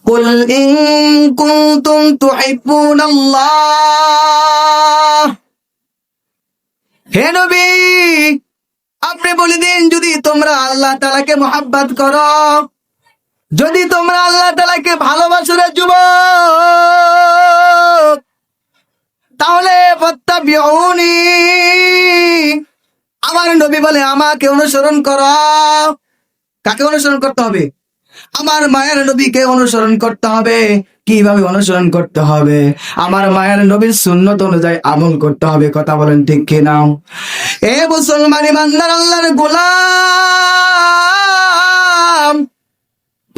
কুল in কুনতুম তুহিব্বুনাল্লাহ, হে নবী আপনি বলে দিন, যদি তোমরা আল্লাহ তাআলাকে মহব্বত করো, যদি তোমরা আল্লাহ তাআলাকে ভালোবাসো রে যুবক, তাহলে ফাত্তাবিউনি, আমার নবী বলে আমাকে অনুসরণ করো। কাকে অনুসরণ করতে হবে? আমার মায়ের নবীকে অনুসরণ করতে হবে। কিভাবে অনুসরণ করতে হবে? আমার মায়ের নবীর সুন্নত অনুযায়ী আমল করতে হবে। কথা বলেন ঠিক কিনা? এ মুসলমান ইমানদার আল্লাহর গোলাম,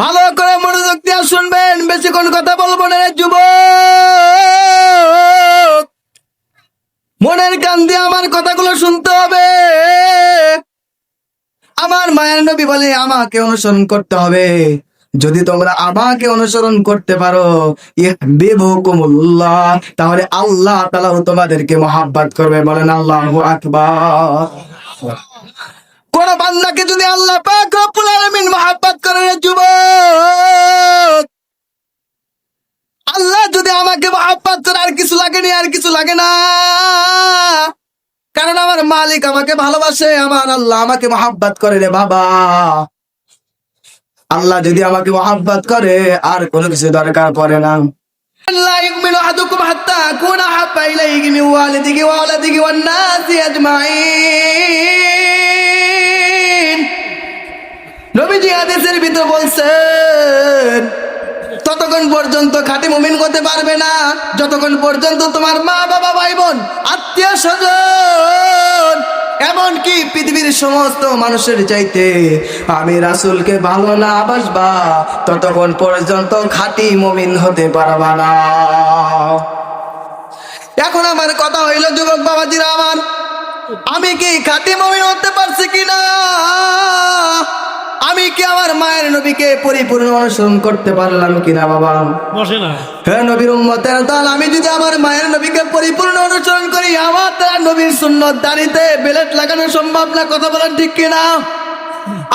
ভালো করে মনোযোগ দিয়ে শুনবেন, বেশিক্ষণ কথা বলবো না রে যুবক। মনের কান দিয়ে আমার কথাগুলো শুনতে হবে। আমার মায়ের নবী বলে আমাকে অনুসরণ করতে হবে। যদি তোমরা আমাকে অনুসরণ করতে পারো, ইহবিবুকুমুল্লাহ, তাহলে আল্লাহ তাআলা তোমাদেরকে মহব্বত করবে। বলেন আল্লাহু আকবার। কোন বান্দাকে যদি আল্লাহ পাক রব্বুল আলামিন মহব্বত করে রে যুবক, আল্লাহ যদি আমাকে মহব্বত করে, আর কিছু লাগেনি, আর কিছু লাগে না। কারণ আমার মালিক আমাকে ভালোবাসে, আমার আল্লাহ আমাকে মহব্বত করে রে বাবা। আল্লাহ যদি আমাকে মহব্বত করে, আর কোনো কিছু দরকার পড়ে না। লা ইউমিনু আহাদুকুম হাত্তা আকুনা আহাব্বা ইলাইহি মিন ওয়ালিদিহি ওয়া ওয়ালাদিহি ওয়ান নাসি আজমাইন। নবীজি হাদিসের ভিতর বলছেন, ততক্ষণ পর্যন্ত খাঁটি মুমিন হতে পারবে না যতক্ষণ পর্যন্ত তোমার মা বাবা ভাই বোন আত্মীয় স্বজন এমনকি পৃথিবীর সমস্ত মানুষের চাইতে আমি রাসূলকে ভালো না বাসবা, ততক্ষণ পর্যন্ত খাঁটি মুমিন হতে পারবা না। এখন আমার কথা হইল যুবক বাবাজিরা আমার, আমি কি খাঁটি মুমিন হতে পারছি কিনা? আমি কি আমার মায়ের নবীকে পরিপূর্ণ অনুসরণ করতে পারলাম কিনা বাবা? বসে না। হে নবীর উম্মতের দল, আমি যদি আমার মায়ের নবীকে পরিপূর্ণ অনুসরণ করি, আমার তার নবীর সুন্নত দাড়িতে বেলেট লাগানো সম্ভব না। কথা বলেন ঠিক কিনা?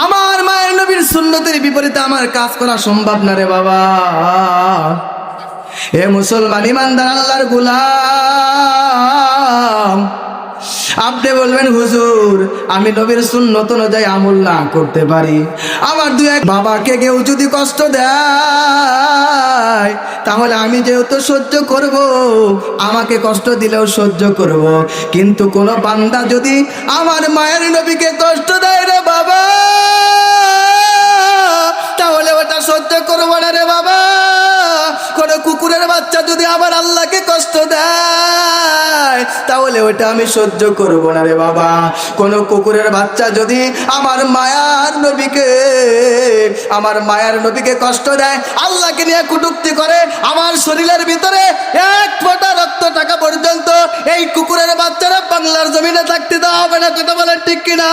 আমার মায়ের নবীর সুন্নতের বিপরীতে আমার কাজ করা সম্ভব না রে বাবা। হে মুসলমান ইমানদার আল্লাহর গোলাম, আপনি বলবেন হুজুর আমি নবীর সুন্নত অনুযায়ী আমল না করতে পারি, আমার দুই এক বাবাকে কেউ যদি কষ্ট দেয়, তাহলে আমি যেহেতু সহ্য করব, আমাকে কষ্ট দিলেও সহ্য করব। কিন্তু কোন বান্দা যদি আমার মায়ের নবীকে কষ্ট দেয় রে বাবা, তাহলে ওটা সহ্য করবো না রে বাবা। কোন কুকুরের বাচ্চা যদি আমার আল্লাহকে কষ্ট দেয়, তাহলে ওটা আমি সহ্য করব না রে বাবা। কোন কুকুরের বাচ্চা যদি আমার মায়ার নবীকে কষ্ট দেয়, আল্লাহকে নিয়ে কটূক্তি করে, আমার শরীরের ভিতরে এক ফোঁটা রক্ত টাকা পর্যন্ত এই কুকুরের বাচ্চারা বাংলার জমিনে থাকতে দেওয়া হবে না। কথা বলেন ঠিক কিনা?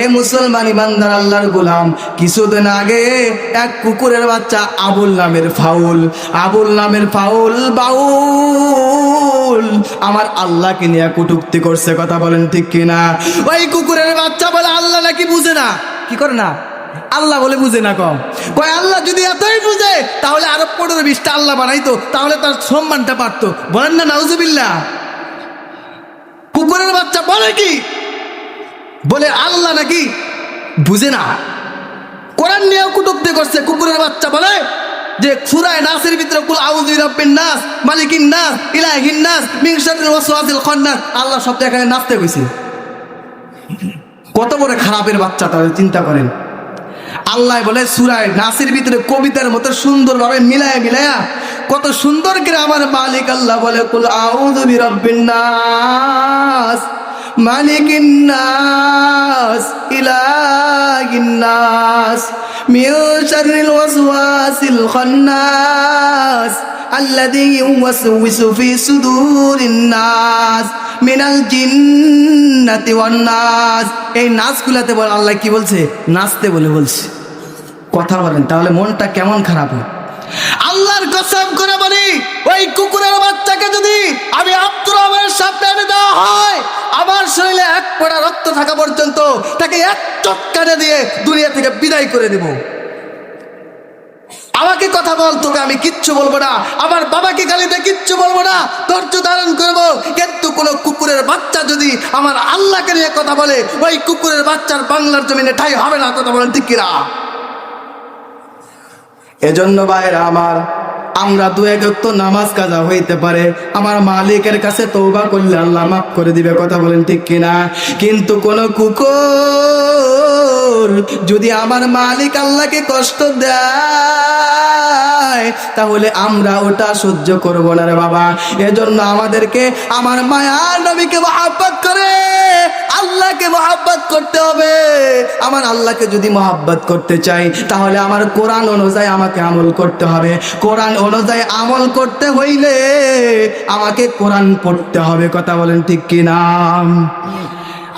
এ মুসলমান ইমানদার আল্লাহর গোলাম, কিছুদিন আগে এক কুকুরের বাচ্চা আবুল নামের ফাউল বাউল আমার আল্লাহকে নিয়ে কটূক্তি করছে। কথা বলেন ঠিক কিনা? ওই কুকুরের বাচ্চা বলে আল্লাহ নাকি বুঝে না। কি করে না? আল্লাহ বলে বুঝে না। কয় আল্লাহ যদি এতই বুঝে তাহলে আরো 15-20টা আল্লাহ বানাইতো, তাহলে তার সম্মানটা পারতো। বলেন না নাউজুবিল্লাহ। কুকুরের বাচ্চা বলে কি? বলে আল্লাহ নাকি বুঝে না। কোরআন নিয়েও কটূক্তি করছে। কুকুরের বাচ্চা বলে যে সূরা নাসের ভিতরে কুল আউযু বিরাব্বিন নাস মালিকিন নাস ইলাহিন নাস মিন শাররিল ওয়াসওয়াসিল খান্নাস, আল্লাহ শব্দ এখানে নাচতে কইছে। কত বড় খারাপের বাচ্চা, তাহলে চিন্তা করেন। আল্লাহ বলে সূরা নাসের ভিতরে কবিতার মতো সুন্দরভাবে মিলায়া কত সুন্দর করে আমার মালিক আল্লাহ বলে কুল আউযু বিরাব্বিন নাস মালিকিন নাস ইলাহিন নাস মিন শাররিল ওয়াসওয়াসিল খান্নাস আল্লাযী ইউওয়াসওয়িসু ফি সুদুরিন নাস মিনাল জিন্নাতি ওয়ান নাস। এই নাচগুলাতে বলে আল্লাহ কি বলছে? নাচতে বলছে। কথা বলেন, তাহলে মনটা কেমন খারাপ হয়? আল্লাহর কসম করে বলি, ওই কুকুরের বাচ্চাকে যদি আমি আব্দুর রহমানের সামনে এনে দেওয়া হয়, আমার শরীরে এক ফোঁটা রক্ত থাকা পর্যন্ত তাকে এক চটকানে দিয়ে দুনিয়া থেকে বিদায় করে দেব। আমাকে কথা বল, তোকে আমি কিচ্ছু বলবো না, আমার বাবাকে গালিতে কিচ্ছু বলবো না, ধৈর্য ধারণ করবো। কিন্তু কোন কুকুরের বাচ্চা যদি আমার আল্লাহকে নিয়ে কথা বলে, ওই কুকুরের বাচ্চার বাংলার জমিনে ঠাই হবে না। কথা বলেন ঠিক কিনা? এজন্য ভাইরা আমার, আমরা দু এক ওয়াক্ত নামাজ কাজা হইতে পারে, আমার মালিকের কাছে তওবা করলে আল্লাহ মাফ করে দিবে। কথা বলেন ঠিক কিনা? কিন্তু কোন কুকুর যদি আমার মালিক আল্লাহকে কষ্ট দেয়, তাহলে আমরা ওটা সহ্য করব না রে বাবা। এজন্য আমাদেরকে আমার মায়ার নবীকে মহব্বত করে আল্লাহকে মহব্বত করতে হবে। আমার আল্লাহকে যদি মহব্বত করতে চাই, তাহলে আমার কোরআন অনুযায়ী আমাকে আমল করতে হবে। কোরআন অনুযায়ী আমল করতে হইলে আমাকে কোরআন পড়তে হবে। কথা বলেন ঠিক কিনা?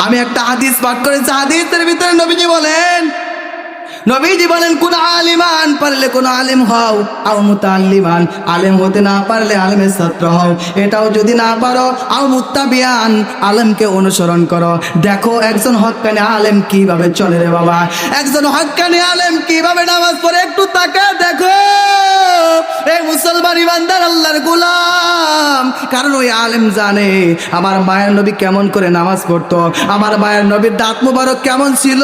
আমি একটা হাদিস পাঠ করেছি, হাদিসের ভিতরে নবীজি বলেন, কোন আলিমান, পারলে কোন আলিম হও, আও মুতাআল্লিমান, আলেম হতে না পারলে আলেমের ছাত্র হও, এটাও যদি না পারো, আও মুত্তাবিআন, আলেমকে অনুসরণ করো। দেখো একজন হক্কানি আলেম কিভাবে চলে রে বাবা, একজন হক্কানি আলেম কিভাবে নামাজ পড়ে, একটু তাকায় দেখো। এই মুসলমান ইমানদার আল্লাহর গোলাম, কারণ ওই আলেম জানে আমার মায়ের নবী কেমন করে নামাজ পড়তো, আমার মায়ের নবীর দাঁত মুবারক কেমন ছিল,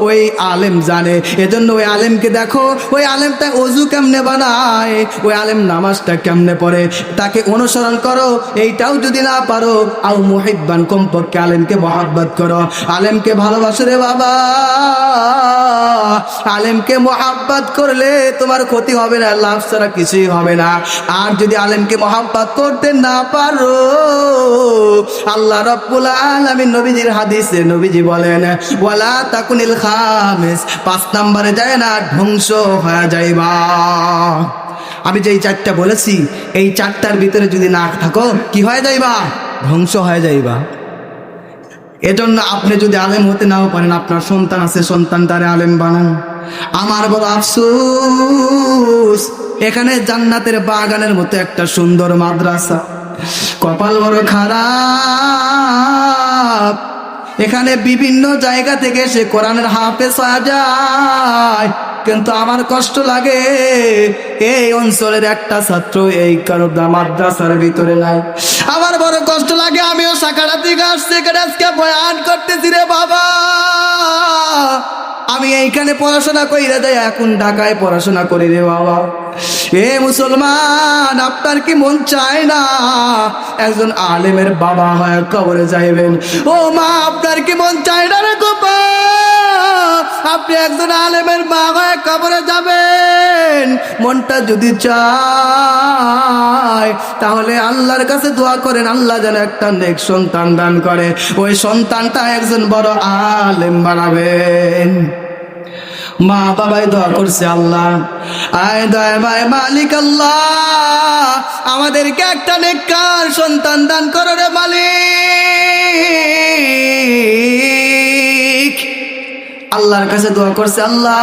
ওই আলেম জানে। এজন্য ওই আলেমকে দেখো, ওই আলেমটা ওযু কেমনে বানায়, ওই আলেম নামাজটা কেমনে পড়ে, তাকে অনুসরণ করো। এইটাও যদি না পারো, আও মুহিব্বান, কমপক্ষে আলেমকে মহব্বত করো, আলেমকে ভালোবাসো রে বাবা। আলেমকে মহব্বত করলে তোমার ক্ষতি হবে না, লাভ ছাড়া কিছুই হবে না। আর যদি আলেমকে মহব্বত করতে না পারো, আল্লাহ রাব্বুল আলামিন নবীজির হাদিসে নবীজি বলেন, ওয়ালা তাকুনিল খামিস, 5 নম্বরে যায় না, ধ্বংস হয়ে যাইবা। আমি যেই 4টা বলেছি, এই 4টার ভিতরে যদি না থাকো, কি হয়ে যাইবা? ধ্বংস হয়ে যাইবা। এজন্য আপনি যদি আলেম হতে নাও পারেন, আপনার সন্তান আছে, সন্তানটারে আলেম বানান। আমার বড় আফসোস, এখানে জান্নাতের বাগানের মতো একটা সুন্দর মাদ্রাসা, কপাল বড় খারাপ, এখানে বিভিন্ন জায়গা থেকে সে কোরআনের হাফেজ হয়ে যায়। কিন্তু আমার কষ্ট লাগে, এই অঞ্চলের একটা ছাত্র এই কারণে মাদ্রাসার ভিতরে নাই। আমার বড় কষ্ট লাগে, আমিও সাকারা থেকে আসছি, এখানে আজকে বয়ান করতেছি রে বাবা। আমি এইখানে পড়াশোনা কইরা যাই, এখন ঢাকায় পড়াশোনা করি রে বাবা। এ মুসলমান, আপনার কি মন চায় না একজন আলেমের বাবা হয়ে কবরে যাইবেন? ও মা, আপনার কি মন চায় না রে গোপা, আপনি একজন আলেমের বাবা হয়ে কবরে যাবেন? মনটা যদি চায়, তাহলে আল্লাহর কাছে দোয়া করেন, আল্লাহ যেন একটা নেক সন্তান দান করে, ওই সন্তানটা একজন বড় আলেম বানাবেন। মা বাবাই দোয়া করছে, আল্লাহ আয় দয়া ভাই মালিক আল্লাহ, আমাদেরকে একটা নেককার সন্তান দান করো রে মালিক। আল্লাহর কাছে দোয়া করছে, আল্লাহ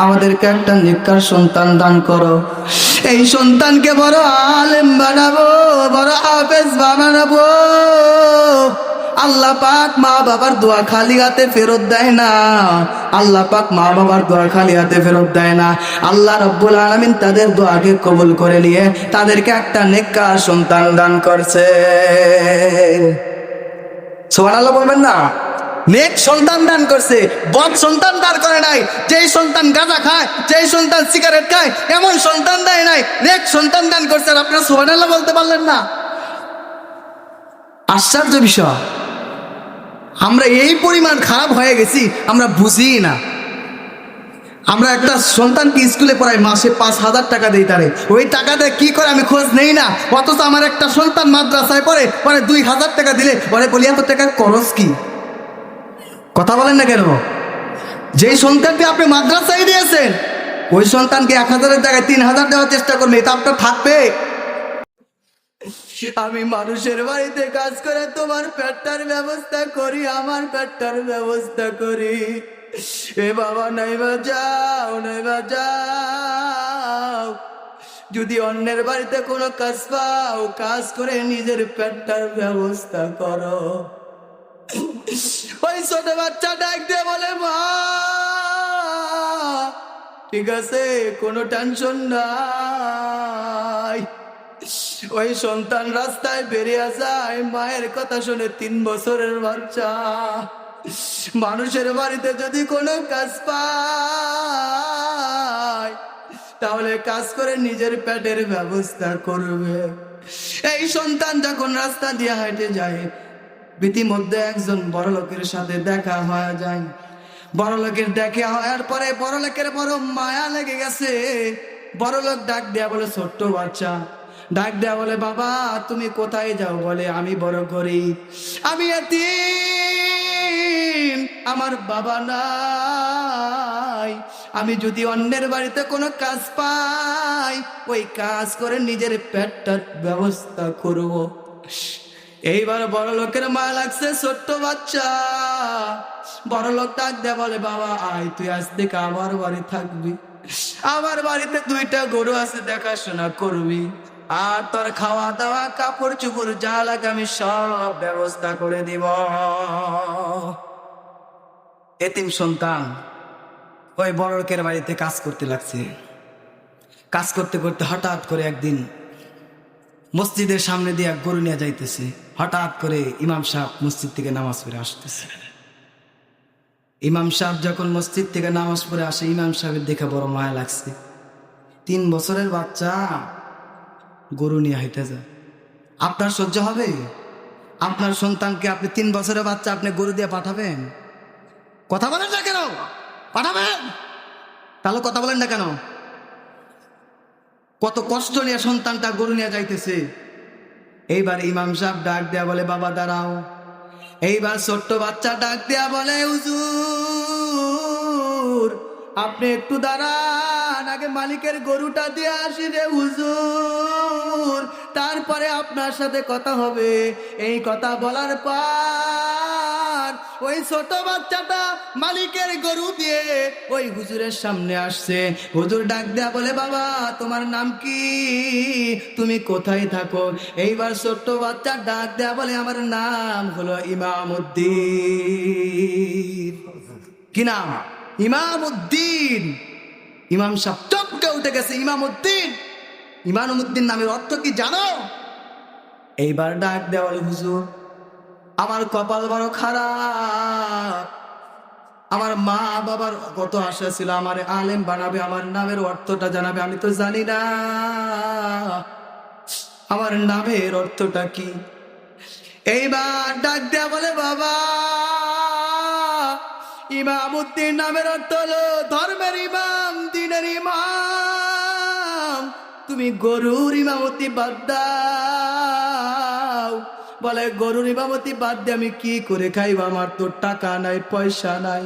আমাদেরকে একটা নেককার সন্তান দান করো, এই সন্তানকে বড় আলেম বানাবো, বড় হাফেজ বানাবো। আল্লাহ পাক মা বাবার দোয়া খালি হাতে ফেরত দেয় না, আল্লাহ পাক মা বাবার দোয়া খালি হাতে ফেরত দেয় না। আল্লাহ রাব্বুল আলামিন তাদের দোয়াকে কবুল করে নিয়ে তাদেরকে একটা নেককার সন্তান দান করছে। সুবহানাল্লাহ বলবেন না? নেক সন্তান দান করছে, বদ সন্তান দান করে নাই। যেই সন্তান গাঁজা খায়, যেই সন্তান সিগারেট খায়, এমন সন্তান দেয় নাই, নেক সন্তান দান করছে। আর আপনারা সুবহানাল্লাহ বলতে পারলেন না? আশ্চর্য বিষয়, আমরা এই পরিমাণ খারাপ হয়ে গেছি, আমরা বুঝি না। আমরা একটা সন্তানকে স্কুলে পড়াই, মাসে 5,000 টাকা দেই, তারে ওই টাকাতে কি করে আমি খোঁজ নেই না। অথচ আমার একটা সন্তান মাদ্রাসায় পড়ে, পরে 2,000 টাকা দিলে পরে বলি এত টাকা খরচ কি? কথা বলেন না কেন? যেই সন্তানকে আপনি মাদ্রাসায় দিয়েছেন, ওই সন্তানকে 1,000-এর জায়গায় 3,000 দেওয়ার চেষ্টা করলে এটা আপনার থাকবে? আমি মানুষের বাড়িতে কাজ করে তোমার পেটটার ব্যবস্থা করি, আমার পেটটার ব্যবস্থা করি। এ বাবা, নাইবা যাও, নাইবা যাও, যদি অন্যের বাড়িতে কোনো কাজ পাও, কাজ করে নিজের পেটটার ব্যবস্থা করো। ওই ছোট বাচ্চা ডাক দিয়ে বলে, মা ঠিক আছে, কোনো টেনশন নাই। ওই সন্তান রাস্তায় বেরিয়ে যায়, মায়ের কথা শুনে 3 বছরের বাচ্চা। মানুষের বাড়িতে যদি কোনো কাজ পায় তাহলে কাজ করে নিজের পেটের ব্যবস্থা করবে। এই সন্তান যখন রাস্তা দিয়ে হেঁটে যায়, ইতিমধ্যে একজন বড়লোকের সাথে দেখা হয়ে যায়। বড়লোকের দেখা হওয়ার পরে বড়লোকের বড় মায়া লেগে গেছে। বড়লোক ডাক দেয়া বলে, ছোট্ট বাচ্চা ডাক দেয়া বলে, বাবা তুমি কোথায় যাও? বলে, আমি বড় গরিব, আমি এতিম, আমার বাবা নাই। আমি যদি অন্যের বাড়িতে কোনো কাজ পাই, ওই কাজ করে নিজের পেটটার ব্যবস্থা করব। এইবার বড় লোকের মায়া লাগছে। ছোট্ট বাচ্চা বড় লোক ডাক দেয়া বলে, বাবা আয়, তুই আজ থেকে আমার বাড়ি থাকবি, আমার বাড়িতে 2টা গরু আছে, দেখাশোনা করবি, আর তোর খাওয়া দাওয়া কাপড় চোপড় যা লাগে আমি সব ব্যবস্থা করে দিব। এতিম সন্তান ওই বড় লোকের বাড়িতে কাজ করতে লাগছে। কাজ করতে করতে হঠাৎ করে একদিন মসজিদের সামনে দিয়ে এক গরু নিয়ে যাইতেছে। হঠাৎ করে ইমাম সাহেব মসজিদ থেকে নামাজ পড়ে আসতেছে। ইমাম সাহেব যখন মসজিদ থেকে নামাজ পড়ে আসে, ইমাম সাহেবের দেখে বড় মায়া লাগছে। 3 বছরের বাচ্চা গরু নিয়ে হেঁটে যায়। আপনার সহ্য হবে? আপনার সন্তানকে আপনি 3 বছরের বাচ্চা আপনি গরু দিয়ে পাঠাবেন? কথা বলেন না কেন? পাঠাবেন? তাহলে কথা বলেন না কেন? কত কষ্ট নিয়ে সন্তানটা গরু নিয়ে যাইতেছে। এইবার ইমাম সাহেব ডাক দেয়া বলে, বাবা দাঁড়াও। এইবার ছোট্ট বাচ্চা ডাক দেয়া বলে, হুজুর আপনি একটু দাঁড়ান, আগে মালিকের গরুটা দিয়ে আসি রে হুজুর, তারপরে আপনার সাথে কথা হবে। এই কথা বলার পর ওই ছোট বাচ্চাটা মালিকের গরু দিয়ে ওই হুজুরের সামনে আসছে। হুজুর ডাক দেয়া বলে, বাবা তোমার নাম কি? তুমি কোথায় থাকো? এইবার ছোট্ট বাচ্চা ডাক দেয়া বলে, আমার নাম হলো ইমামউদ্দিন। কি নাম? ইমামউদ্দিন। ইমাম সাহেব চমকে উঠে গেছে। ইমামউদ্দিন, ইমামউদ্দিন নামের অর্থ কি জানো? এইবার ডাক দেয়া বলে, হুজুর আমার কপাল বড় খারাপ, আমার মা বাবার কত আশা ছিল আমার আলেম বানাবে, আমার নামের অর্থটা জানাবে, আমি তো জানি না আমার নামের অর্থটা কি। এইবার ডাক দেয়া বলে, বাবা ইমামউদ্দিন নামের অর্থ হলো ধর্মের ইমাম, দ্বীনের ইমাম। তুমি গরুর ইমামতি বাদ দাও। বলে, গরুর ইমামতি বাদ দিয়ে আমি কি করে খাইব? আমার তো টাকা নাই, পয়সা নাই,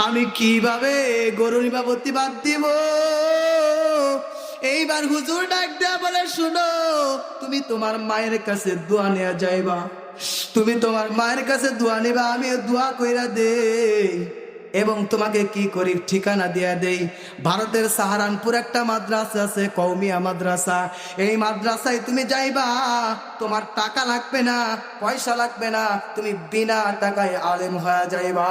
আমি কিভাবে গরুর ইমামতি বাদ দিব? এইবার হুজুর ডাক দেয়া বলে, শুনো তুমি তোমার মায়ের কাছে দোয়া নিয়ে যাইবা, তুমি তোমার মায়ের কাছে দোয়া নিবা, আমি দোয়া কইরা দেই এবং তোমাকে কি করি ঠিকানা দিয়া দেই। ভারতের সাহারানপুর একটা মাদ্রাসা আছে, কওমিয়া মাদ্রাসা। এই মাদ্রাসায় তুমি যাইবা, তোমার টাকা লাগবে না, পয়সা লাগবে না, তুমি বিনা টাকায় আলেম হয়ে যাইবা।